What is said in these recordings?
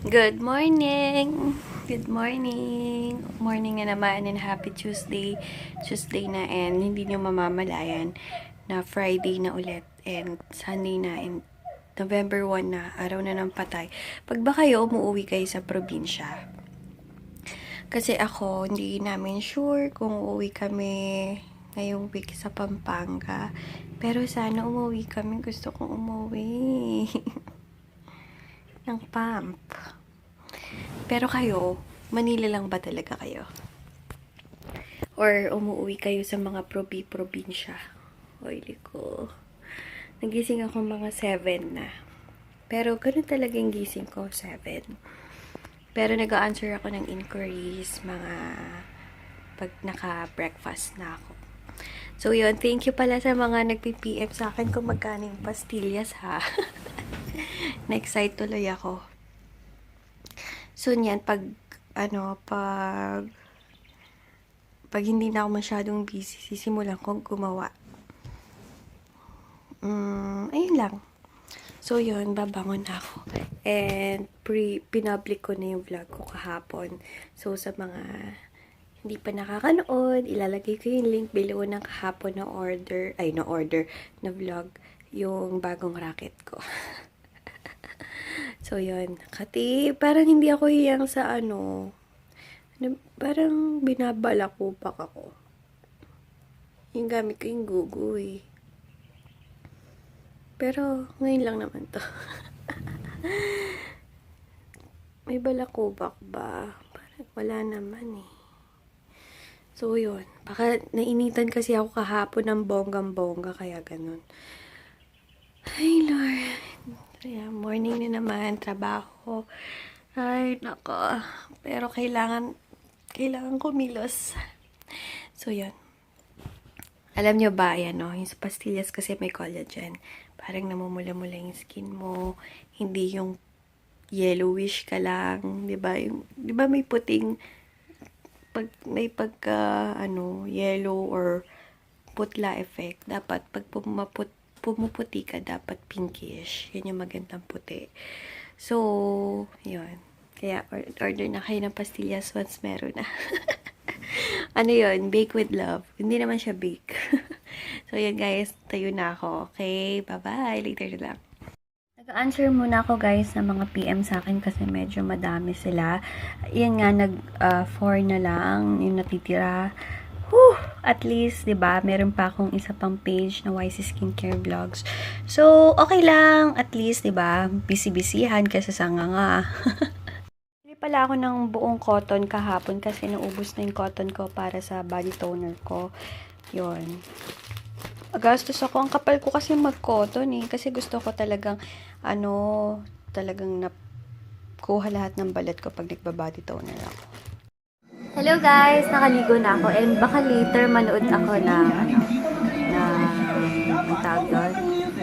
Good morning! Good morning! Morning na naman and happy Tuesday. Tuesday na and hindi nyo mamamalayan na Friday na ulit and Sunday na and November 1 na, araw na ng patay. Pag ba kayo umuwi kayo sa probinsya? Kasi ako, hindi namin sure kung uuwi kami ngayong week sa Pampanga. Pero sana umuwi kami. Gusto kong umuwi. ng Pamp. Pero kayo, Manila lang ba talaga kayo? Or umuwi kayo sa mga probinsya? Oily ko. Nagising ako mga 7 na. Pero ganun talaga yung gising ko, 7. Pero nag-answer ako ng inquiries mga pag naka-breakfast na ako. So yun, thank you pala sa mga nagpi-PM sa akin kung magkano yung pastillas ha. Na-excite tuloy ako. Soon yan, pag hindi na ako masyadong busy, sisimulan kong gumawa. Ayun lang. So yun, babangon na ako. And pinublic ko na yung vlog ko kahapon. So sa mga hindi pa nakakanood, ilalagay ko yung link below ng kahapon na na vlog, yung bagong racket ko. So, yun. Kati, parang hindi ako hiyang sa parang binabalakubak ako. Yung gamit ko yung gugu eh. Pero, ngayon lang naman to. May balakubak ba? Parang wala naman eh. So, yun. Baka nainitan kasi ako kahapon ng bonggang-bongga, kaya ganun. Ay, Lord. Kaya, morning na naman, trabaho. Ay, nako. Pero kailangan kumilos. So, yun. Alam nyo ba, yan, no? Yung pastillas kasi may collagen. Parang namumula-mula yung skin mo. Hindi yung yellowish ka lang. Diba? Diba may puting, may pagka, yellow or putla effect. Dapat, pag pumuputi ka, dapat pinkish. Yan yung magandang puti. So, yun. Kaya, order na kayo ng pastillas once meron na. Yun? Bake with love. Hindi naman siya bake. So, yun guys. Tayo na ako. Okay? Bye-bye. Later na lang. Nag-answer muna ako guys ng mga PM sa akin kasi medyo madami sila. Yan nga, 4 na lang yung natitira. At least, 'di ba, meron pa akong isa pang page na YC Skincare Vlogs. So, okay lang. At least, 'di ba, busy-busyhan kasi sa nga. Hindi pala ako ng buong cotton kahapon kasi naubos na yung cotton ko para sa body toner ko. 'Yon. Gastos ako. Ang kapal ko kasi mag-cotton eh. Kasi gusto ko talagang, talagang nakuha lahat ng balat ko pag nagba-body toner ako. Hello guys! Nakaligo na ako and baka later manood ako ng tawag doon,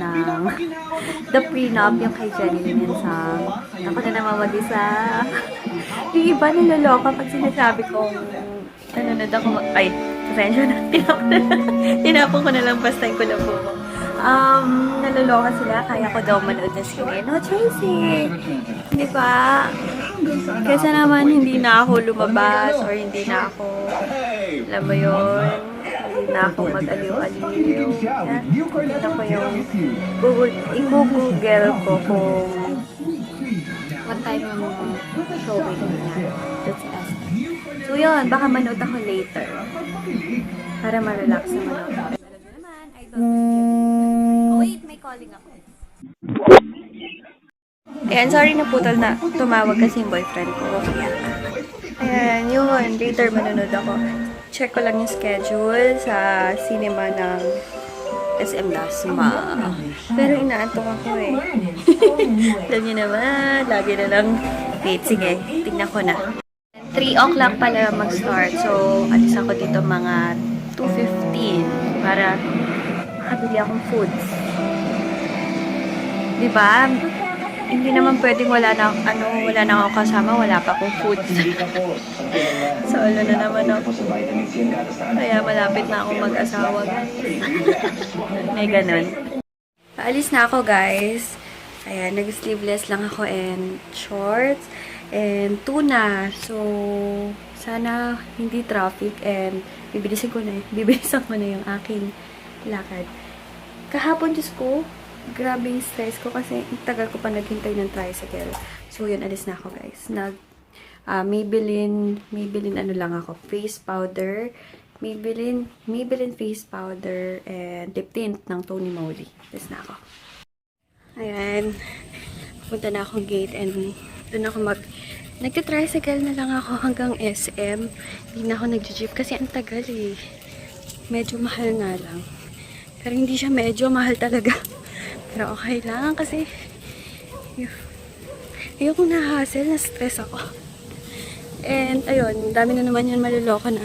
ng The Prenup, yung kay Jenny Linsang. Ako na naman mag-isa. Yung iba niloloka pag sinasabi kong nanonood ako pasensya na. Tinapon ko na lang basta yung kulapo ko. Naloloka sila, kaya ko daw manood ng skin. No, Tracy! Di ba? Kesa naman hindi na ako lumabas or hindi na ako, alam mo yun, hindi na ako mag-aliw-aliw. Tignan ko yung i-google ko kung what time ang showing niya. That's us. So yun, baka manood ako later. Para ma-relax naman ako. Alam mo naman, I don't know. Oh wait, may calling ako. Ayan, sorry na putol na tumawag kasi yung boyfriend ko. Ayan, yun. Later manonood ako. Check ko lang yung schedule sa cinema ng SM Dasma. Pero inaantok ako eh. Alam niyo naman, lagi na lang. Wait, sige. Tingnan ko na. 3 o'clock pala mag-start. So, alis ako dito mga 2:15 para makabili akong foods. Diba? Hindi naman pwedeng wala na ako kasama, wala pa akong foods. Solo na naman ako. Kaya malapit na akong mag-asawa. May ganun. Paalis na ako guys. Ayan, nag-sleeveless lang ako and shorts. and tuna. So, sana hindi traffic and bibilisan ko na yung aking lakad. Kahapon, Diyos ko, grabe yung stress ko kasi tagal ko pa naghintay ng tricycle. So, yun, alis na ako, guys. Maybelline ano lang ako, face powder, Maybelline face powder, and lip tint ng Tony Moly. Alis na ako. Ayan. Punta na akong gate and doon ako nagka-tricycle na lang ako hanggang SM. Hindi na ako nag-jeep kasi ang tagal eh. Medyo mahal nga lang. Pero hindi siya medyo mahal talaga. Pero okay lang kasi ayoko na-hassle, na-stress ako. And ayun, dami na naman yan maluloko na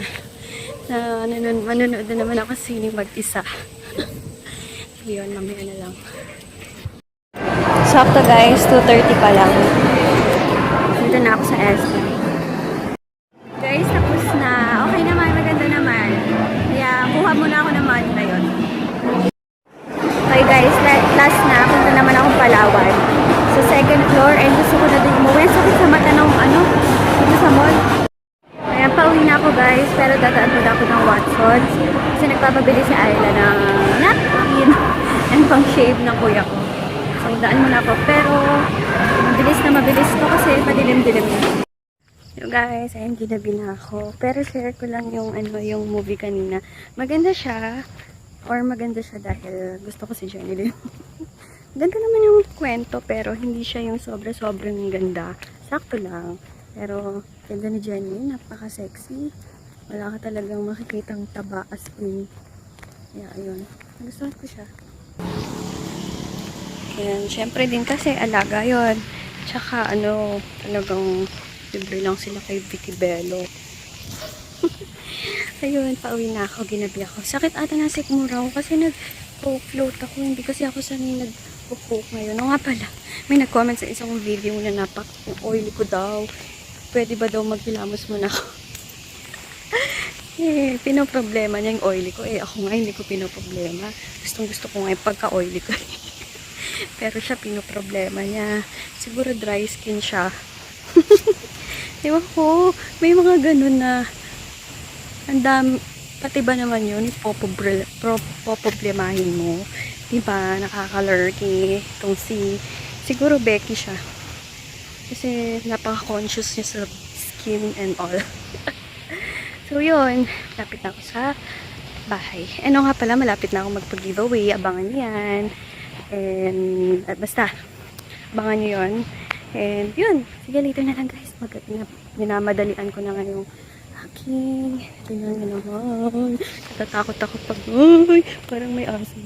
manonood na naman ako sa sining mag-isa. Ayun, mamaya na lang. Sakto guys, 2:30 pa lang. Dito na ako sa SM. Guys, tapos na. Okay naman, maganda naman. Kaya, kuha muna ako ng money ngayon. Okay guys, last na. Punta naman akong Palawan. Sa second floor, and gusto ko na din umuwi. Sakit sa mata ng dito sa mall. Ayan, pauwi na ako guys. Pero dadaan muna ako ng Watsons. Kasi nagpapabili si Ayla ng napkin and pang shave ng kuya ko. So, daan muna ako. Pero, mabilis to kasi madilim-dilim na. So guys, ayun, ginabi na ako. Pero share ko lang yung movie kanina. Maganda siya. Or maganda siya dahil gusto ko si Jenny Lynn. Ganda naman yung kwento, pero hindi siya yung sobrang ganda. Sakto lang. Pero, ganda ni Jenny. Napaka-sexy. Wala ka talagang makikitang taba as in. Yeah, ayun. Gusto ko siya. Ayan, syempre din kasi alaga yon. Tsaka talagang libre lang sila kay Vicky Bello. Ayun, pauwi na ako, ginabi ako. Sakit ata na sikmura ko kasi nag-float ako. Hindi kasi ako sanay nag-cook ngayon. O nga pala, may nag-comment sa isang video na oily ko daw. Pwede ba daw maghilamos muna ako? Pinoproblema niya yung oily ko. Ako nga hindi ko pinoproblema. Gusto ko nga yung pagka-oily ko. Pero siya pinoproblema niya. Siguro dry skin siya. Ewan ko, may mga ganun na ang dami, pati ba naman yun, poproblemahin mo. Diba, nakaka-lurky. Itong siguro Becky siya. Kasi napaka-conscious niya sa skin and all. So yun, lapit na ako sa bahay. Ano nga pala, malapit na ako magpag-giveaway. Abangan yan. And, basta, abangan nyo yun. And, yun. Sige, later na lang guys. Minamadalian ko na ngayong aking. Tingnan nyo naman. Natatakot ako pag, parang may aso.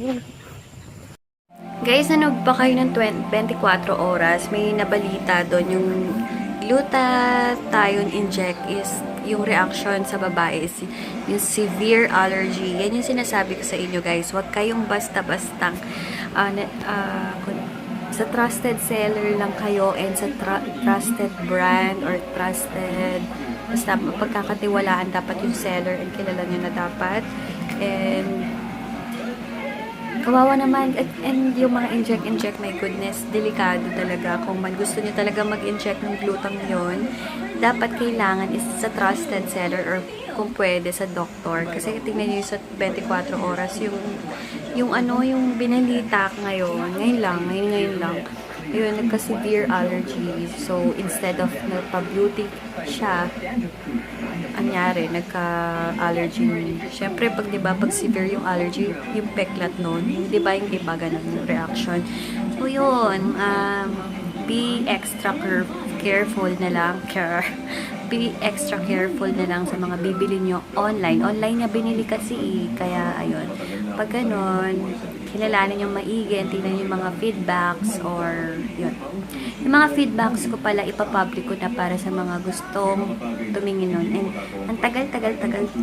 Guys, nanood pa kayo ng 24 oras. May nabalita doon yung glutathione inject is yung reaction sa babae is yung severe allergy. Yan yung sinasabi ko sa inyo guys. Huwag kayong basta-bastang sa trusted seller lang kayo and sa trusted brand or trusted basta pagkakatiwalaan dapat yung seller and kilala nyo na dapat. And kawawa naman, and yung mga inject, my goodness, delikado talaga. Kung gusto nyo talaga mag-inject ng glutang yon, dapat kailangan is sa trusted seller or kung pwede sa doktor. Kasi tingnan nyo sa 24 oras, yung binalita ngayon lang. Yun, nagka-severe allergy. So, instead of nagpa-beauty siya, anyari, nagka-allergy. Siyempre, pag severe yung allergy, yung peklat nun, di ba yung iba ganun yung reaction. So, yun, be extra careful na lang, be extra careful na lang sa mga bibili nyo online. Online niya binili kasi, kaya, ayun. Pag ganun, kilalanin yung maigi, tingnan yung mga feedbacks or yun. Yung mga feedbacks ko pala ipapublic ko na para sa mga gustong tumingin nun. And ang tagal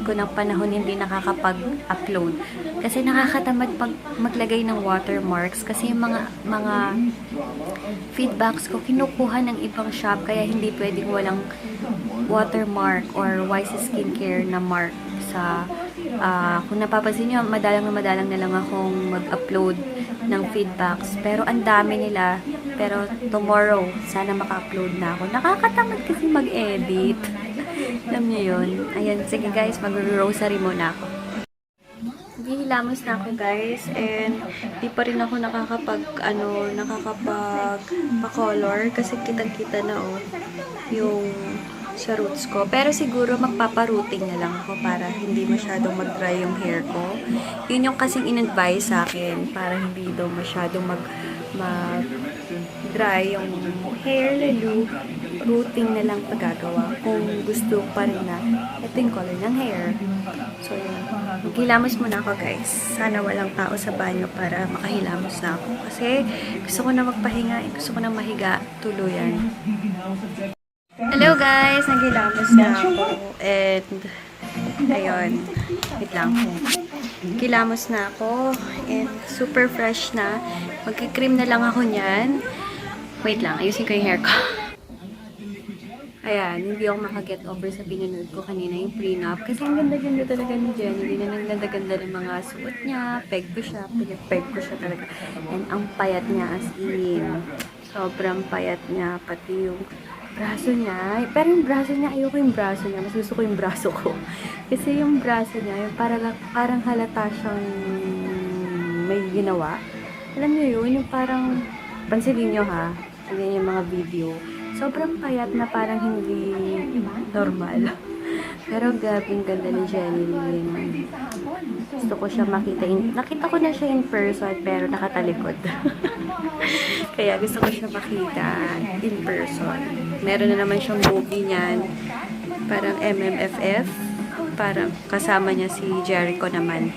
ko ng panahon hindi nakakapag-upload. Kasi nakakatamad pag maglagay ng watermarks kasi yung mga feedbacks ko kinukuha ng ibang shop kaya hindi pwedeng walang watermark or Wise Skincare na mark sa kung napapansin nyo, madalang na lang akong mag-upload ng feedbacks. Pero ang dami nila. Pero tomorrow, sana maka-upload na ako. Nakakatamad kasi mag-edit. Alam niyo yun. Ayan, sige guys, mag-rosary muna ako. Gihilamos na ako guys, and di pa rin ako nakakapag-color kasi kitang-kita na yung sa roots ko. Pero siguro magpaparouting na lang ako para hindi masyadong mag-dry yung hair ko. Yun yung kasing in-advise sa akin para hindi daw masyadong mag-dry yung hair, lalo routing na lang pagagawa kung gusto pa rin na ito yung color ng hair. So yun, maghilamos muna ako guys. Sana walang tao sa banyo para makahilamos na ako kasi gusto ko na magpahinga, gusto ko na mahiga tuluyan. Hello guys! Naghilamos na ako. And, ayun. Wait lang. Naghilamos na ako. And, super fresh na. Magkikream na lang ako niyan. Wait lang. Ayusin ko yung hair ko. Ayan. Hindi ako makaget over sa pinanood ko kanina yung prenup. Kasi ang ganda-ganda talaga ni Jenny. Ang ganda-ganda ng mga suot niya. Peg ko siya. Pinag-peg ko siya talaga. And, ang payat niya as in. Sobrang payat niya. Pati yung braso niya. Pero yung braso niya, ayoko yung braso niya. Mas gusto ko yung braso ko. Kasi yung braso niya, yung parang halata siyang may ginawa. Alam niyo yun, yung parang, pansinin niyo ha, tignan yung mga video. Sobrang payat na parang hindi normal. Pero gabing ganda ni Jenny Lynn. Gusto ko siya makita. Nakita ko na siya in person, pero nakatalikod. Kaya gusto ko siya makita in person. Meron na naman siyang movie niyan. Parang MMFF. Parang kasama niya si Jericho naman.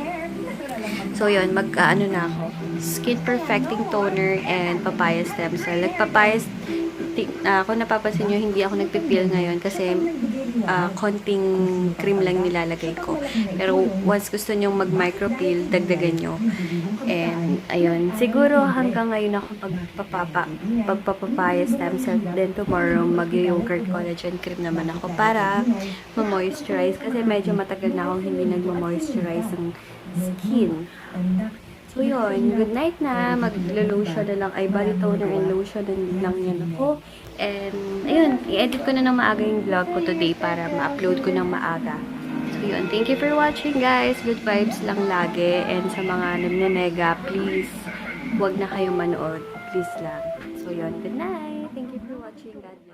So yun, mag-ano na ako. Skin Perfecting Toner and Papaya Stem Cell. Kung napapansin nyo, hindi ako nagpipil ngayon kasi konting cream lang nilalagay ko. Pero once gusto nyo mag-micropeel, dagdagan nyo. And, ayun. Siguro hanggang ngayon ako pagpapapaya stem cell. Then tomorrow, mag-yogurt collagen cream naman ako para ma-moisturize. Kasi medyo matagal na akong hindi nag-moisturize ng skin. So, yun. Good night na. Mag-lotion na lang. Ay, body toner and lotion lang yan ako. And, ayun. I-edit ko na ng maaga yung vlog ko today para ma-upload ko ng maaga. So, yun. Thank you for watching, guys. Good vibes lang lagi. And sa mga nagnanega, please, huwag na kayong manood. Please lang. So, yun. Good night. Thank you for watching. God bless.